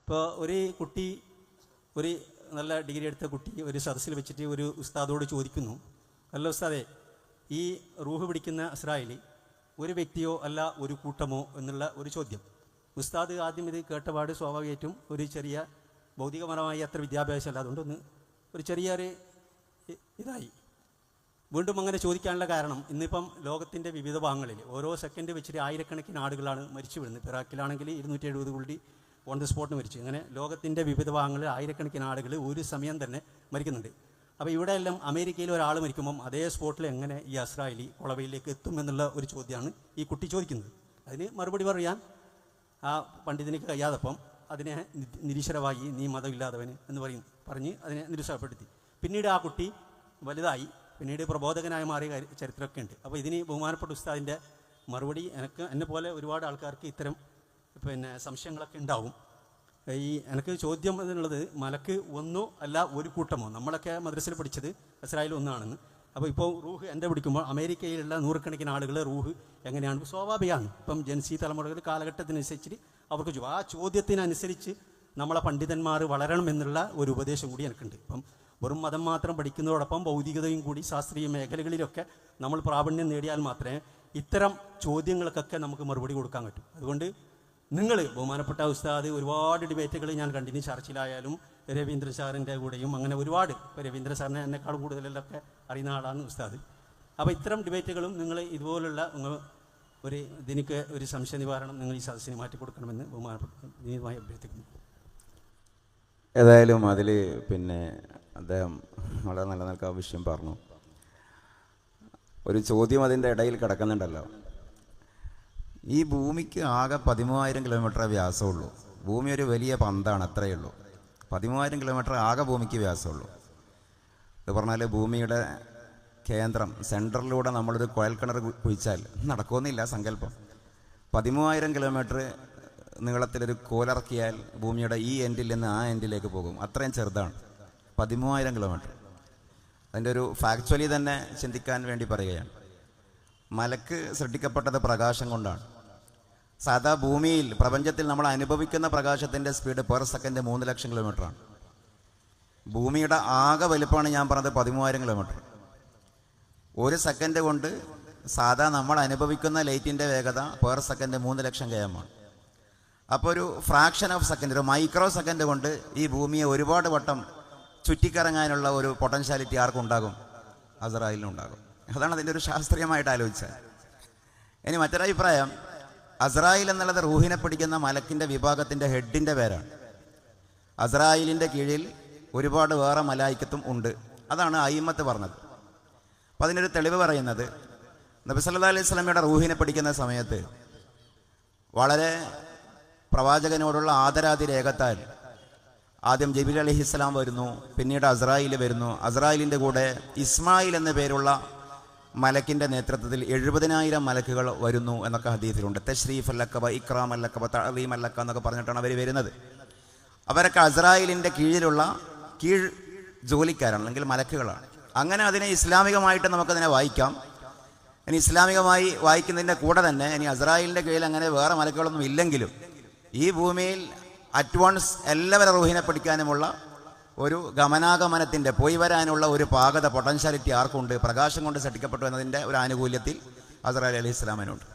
ഇപ്പോൾ ഒരു കുട്ടി, ഒരു നല്ല ഡിഗ്രി എടുത്ത കുട്ടി ഒരു സദസ്സിൽ വെച്ചിട്ട് ഒരു ഉസ്താദോട് ചോദിക്കുന്നു, അല്ല ഉസ്താദേ, ഈ റൂഹ് പിടിക്കുന്ന ഇസ്രായേൽ ഒരു വ്യക്തിയോ അല്ല ഒരു കൂട്ടമോ എന്നുള്ള ഒരു ചോദ്യം. ഉസ്താദ് ആദ്യം ഇത് കേട്ടപാട് സ്വാഭാവികമായിട്ടും ഒരു ചെറിയ ഭൗതികപരമായി അത്ര വിദ്യാഭ്യാസമല്ല, അതുകൊണ്ടൊന്ന് ഒരു ചെറിയൊരു ഇതായി. വീണ്ടും അങ്ങനെ ചോദിക്കാനുള്ള കാരണം, ഇന്നിപ്പം ലോകത്തിൻ്റെ വിവിധ ഭാഗങ്ങളിൽ ഓരോ സെക്കൻഡ് വെച്ചിട്ട് ആയിരക്കണക്കിന് ആളുകളാണ് മരിച്ചു വീഴുന്നത്. ഇറാഖിലാണെങ്കിൽ 270 കോടി ഓൺ ദി സ്പോട്ട് മരിച്ചു. അങ്ങനെ ലോകത്തിൻ്റെ വിവിധ ഭാഗങ്ങളിൽ ആയിരക്കണക്കിന് ആളുകൾ ഒരു സമയം തന്നെ മരിക്കുന്നുണ്ട്. അപ്പോൾ ഇവിടെയെല്ലാം അമേരിക്കയിൽ ഒരാൾ മരിക്കുമ്പം അതേ സ്പോട്ടിൽ എങ്ങനെ ഈ ഇസ്രായേലി കൊളവയിലേക്ക് എത്തും എന്നുള്ള ഒരു ചോദ്യമാണ് ഈ കുട്ടി ചോദിക്കുന്നത്. അതിന് മറുപടി പറയാൻ ആ പണ്ഡിതനിക്ക് കഴിയാതപ്പം അതിനെ നിരീശ്വരവായി, നീ മതമില്ലാത്തവന് എന്ന് പറഞ്ഞ് അതിനെ നിരുത്സാഹപ്പെടുത്തി. പിന്നീട് ആ കുട്ടി വലുതായി, പിന്നീട് പ്രബോധകനായി മാറിയ ചരിത്രമൊക്കെ ഉണ്ട്. അപ്പോൾ ഇതിന് ബഹുമാനപ്പെട്ട ഉസ്താദിൻ്റെ മറുപടി, എന്നെ പോലെ ഒരുപാട് ആൾക്കാർക്ക് ഇത്തരം സംശയങ്ങളൊക്കെ ഉണ്ടാവും. എനിക്ക് ചോദ്യം എന്നുള്ളത്, മലക്ക് ഒന്നോ അല്ല ഒരു കൂട്ടമോ, നമ്മളൊക്കെ മദ്രസയിൽ പഠിച്ചത് ഇസ്രായേൽ ഒന്നാണെന്ന്. അപ്പോൾ ഇപ്പോൾ റൂഹ് എൻ്റെ പിടിക്കുമ്പോൾ അമേരിക്കയിലുള്ള നൂറുകണക്കിന് ആളുകൾ റൂഹ് എങ്ങനെയാണ്, സ്വാഭാവികമാണ്. ഇപ്പം ജൻസി തലമുറകൾ കാലഘട്ടത്തിനനുസരിച്ച് അവർക്ക് ആ ചോദ്യത്തിനനുസരിച്ച് നമ്മളെ പണ്ഡിതന്മാർ വളരണം എന്നുള്ള ഒരു ഉപദേശം കൂടി എനിക്കുണ്ട്. ഇപ്പം വെറും മതം മാത്രം പഠിക്കുന്നതോടൊപ്പം ഭൗതികതയും കൂടി ശാസ്ത്രീയ മേഖലകളിലൊക്കെ നമ്മൾ പ്രാവീണ്യം നേടിയാൽ മാത്രമേ ഇത്തരം ചോദ്യങ്ങൾക്കൊക്കെ നമുക്ക് മറുപടി കൊടുക്കാൻ പറ്റൂ. അതുകൊണ്ട് നിങ്ങൾ ബഹുമാനപ്പെട്ട ഉസ്താദ് ഒരുപാട് ഡിബേറ്റുകൾ ഞാൻ കണ്ടിന്യൂ, ചർച്ചിലായാലും രവീന്ദ്രൻ സാറിൻ്റെ കൂടെയും അങ്ങനെ ഒരുപാട്. ഇപ്പോൾ രവീന്ദ്രൻ സാറിനെ എന്നെക്കാളും കൂടുതലൊക്കെ അറിയുന്ന ആളാണ് ഉസ്താദ്. അപ്പോൾ ഇത്തരം ഡിബേറ്റുകളും നിങ്ങൾ ഇതുപോലുള്ള ഒരു ഇതിനൊക്കെ ഒരു സംശയ നിവാരണം നിങ്ങൾ ഈ സദസ്സിന് മാറ്റി കൊടുക്കണമെന്ന് ബഹുമാനമായി അഭ്യർത്ഥിക്കുന്നു. ഏതായാലും അതിൽ അദ്ദേഹം വളരെ നല്ല നിൽക്കാൻ വിഷയം പറഞ്ഞു. ഒരു ചോദ്യം അതിൻ്റെ ഇടയിൽ കിടക്കുന്നുണ്ടല്ലോ. ഈ ഭൂമിക്ക് ആകെ 13,000 കിലോമീറ്റർ വ്യാസമുള്ളൂ. ഭൂമി ഒരു വലിയ പന്താണ്, അത്രയേ ഉള്ളൂ. 13,000 കിലോമീറ്റർ ആകെ ഭൂമിക്ക് വ്യാസമുള്ളൂ. ഇത് പറഞ്ഞാൽ ഭൂമിയുടെ കേന്ദ്രം സെൻറ്ററിലൂടെ നമ്മളൊരു കുഴൽക്കിണർ കുഴിച്ചാൽ നടക്കുമെന്നില്ല സങ്കല്പം. 13,000 കിലോമീറ്റർ നീളത്തിലൊരു കോലിറക്കിയാൽ ഭൂമിയുടെ ഈ എൻഡിൽ നിന്ന് ആ എൻഡിലേക്ക് പോകും. അത്രയും ചെറുതാണ് 13,000 കിലോമീറ്റർ. അതിൻ്റെ ഒരു ഫാക്ച്വലി തന്നെ ചിന്തിക്കാൻ വേണ്ടി പറയുകയാണ്. മലക്ക് സൃഷ്ടിക്കപ്പെട്ടത് പ്രകാശം കൊണ്ടാണ്. സാധാ ഭൂമിയിൽ പ്രപഞ്ചത്തിൽ നമ്മൾ അനുഭവിക്കുന്ന പ്രകാശത്തിൻ്റെ സ്പീഡ് പെർ സെക്കൻഡ് 3 ലക്ഷം കിലോമീറ്ററാണ്. ഭൂമിയുടെ ആകെ വലുപ്പമാണ് ഞാൻ പറഞ്ഞത് 13,000 കിലോമീറ്റർ. ഒരു സെക്കൻഡ് കൊണ്ട് സാധാ നമ്മൾ അനുഭവിക്കുന്ന ലൈറ്റിൻ്റെ വേഗത പെർ സെക്കൻഡ് 3 ലക്ഷം km ആണ്. അപ്പോൾ ഒരു ഫ്രാക്ഷൻ ഓഫ് സെക്കൻഡ്, ഒരു മൈക്രോ സെക്കൻഡ് കൊണ്ട് ഈ ഭൂമിയെ ഒരുപാട് വട്ടം ചുറ്റിക്കറങ്ങാനുള്ള ഒരു പൊട്ടൻഷ്യാലിറ്റി ആർക്കുണ്ടാകും? അസ്രായേലിനുണ്ടാകും. അതാണ് അതിൻ്റെ ഒരു ശാസ്ത്രീയമായിട്ട് ആലോചിച്ചാൽ. ഇനി മറ്റൊരഭിപ്രായം, അസ്രായേൽ എന്നുള്ളത് റൂഹിനെ പിടിക്കുന്ന മലക്കിൻ്റെ വിഭാഗത്തിൻ്റെ ഹെഡിൻ്റെ പേരാണ്. അസ്രായേലിൻ്റെ കീഴിൽ ഒരുപാട് വേറെ മലായിക്കത്തും ഉണ്ട്. അതാണ് അയിമത്ത് പറഞ്ഞത്. അപ്പം അതിനൊരു തെളിവ് പറയുന്നത്, നബി സല്ലല്ലാഹു അലൈഹി വസല്ലമയുടെ റൂഹിനെ പിടിക്കുന്ന സമയത്ത് വളരെ പ്രവാചകനോടുള്ള ആദരാതി രേഖത്താൽ ആദ്യം ജിബ്രീൽ അലൈഹിസ്സലാം വരുന്നു, പിന്നീട് അസ്രായേൽ വരുന്നു. അസ്രായേലിൻ്റെ കൂടെ ഇസ്മായിൽ എന്ന പേരുള്ള മലക്കിൻ്റെ നേതൃത്വത്തിൽ 70,000 മലക്കുകൾ വരുന്നു എന്നൊക്കെ ഹദീസിലുണ്ട്. തശ്രീഫ് അല്ലക്കബ, ഇക്രാം അല്ലക്കബ, തഅലീം അല്ലക്ക എന്നൊക്കെ പറഞ്ഞിട്ടാണ് അവർ വരുന്നത്. അവരൊക്കെ അസ്രായേലിൻ്റെ കീഴിലുള്ള കീഴ് ജോലിക്കാരാണ്, അല്ലെങ്കിൽ മലക്കുകളാണ്. അങ്ങനെ അതിനെ ഇസ്ലാമികമായിട്ട് നമുക്കതിനെ വായിക്കാം. ഇനി ഇസ്ലാമികമായി വായിക്കുന്നതിൻ്റെ കൂടെ തന്നെ ഇനി അസ്രായേലിൻ്റെ കീഴിൽ അങ്ങനെ വേറെ മലക്കുകളൊന്നും ഇല്ലെങ്കിലും ഈ ഭൂമിയിൽ അറ്റ്വൺസ് എല്ലാവരും റൂഹിനെ പിടിക്കാനുമുള്ള ഒരു ഗമനാഗമനത്തിൻ്റെ പോയി വരാനുള്ള ഒരു പാകത പൊട്ടൻഷ്യാലിറ്റി ആർക്കുണ്ട്? പ്രകാശം കൊണ്ട് സൃഷ്ടിക്കപ്പെട്ടു എന്നതിൻ്റെ ഒരു ആനുകൂല്യത്തിൽ അസ്രായേൽ അലൈഹിസ്സലാമിനുണ്ട്.